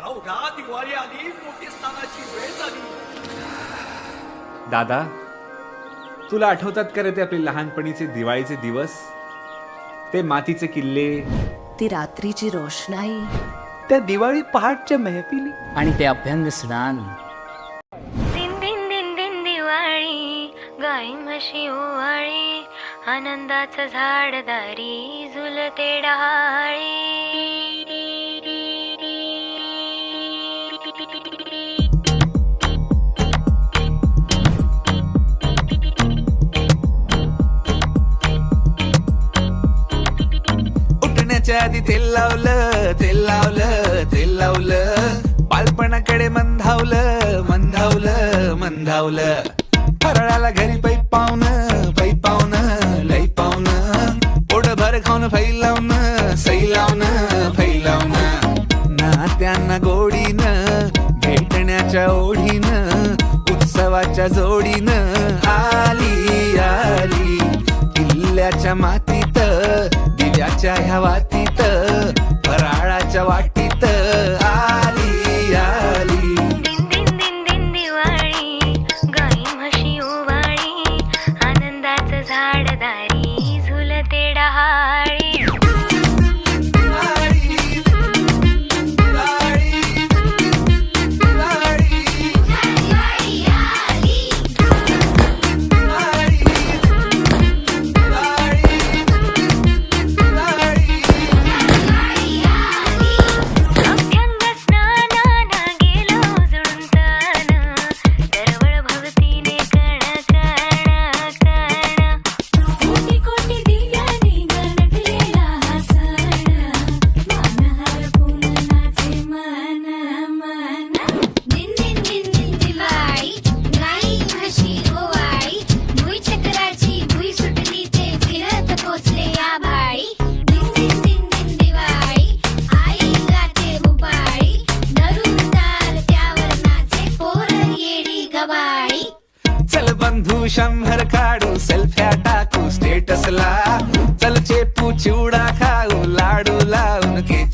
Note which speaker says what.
Speaker 1: अवघा दिवाळी आली, मोठी स्नानाची वेळ झाली.
Speaker 2: दादा, तुला आठवतात का रे ते आपले लहानपणीचे दिवाळीचे दिवस? ते मातीचे किल्ले,
Speaker 3: ती रात्रीची रोषणाई,
Speaker 4: त्या दिवाळी पहाटच्या मेहफिली
Speaker 5: आणि ते अभ्यंग स्नान.
Speaker 6: दिन दिन दिन दिन दिवाळी, गाई म्हशी ओवाळी, आनंदाचं झाडदारी झुलते डहाळी.
Speaker 4: उठण्याच्या आधी तेल लावलं, तेल लावलं, तेल लावलं, बालपणाकडे मंधावलं, मंधावलं, मंधावलं. फराळाला घरी पै पावनं, पै पावनं, लई पावनं, पोटभर खाऊन फैलावनं, सैलावनं, फैलावनं. नात्यांना गोडीनं, भेटण्याच्या ओढीनं, उत्सवाच्या जोडीनं आली आली. किल्ल्याच्या मातीत, दिव्याच्या ह्या वातीत, फराळाच्या वाटीत आली आली.
Speaker 6: दिन दिन दिन दिन दिवाळी, गाई म्हशी ओवाळी, आनंदाचं झाडदारी झुलते डहाळी. अभ्यंग स्नानानं गेलो जुळून तन, दरवळ भवतीने कण कण कण. कोटी कोटी दिव्याने नटलेला हा सण, मन हरपून नाचे मन मन. दिन दिन दिन दिन दिवाळी, गाई म्हशी ओवाळी, भुई चक्राची भुई सुटली ते फिरत पोचले आभाळी. दिन दिन दिन दिन दिवाळी, आई गाते भुपाळी, धरून ताल त्यावर नाचे पोर येडी गबाळी.
Speaker 4: चल बंधू 100 काढू, सेल्फ्या टाकू स्टेटसला, चल चेपू चिवडा खाऊ, लाडू लावून केक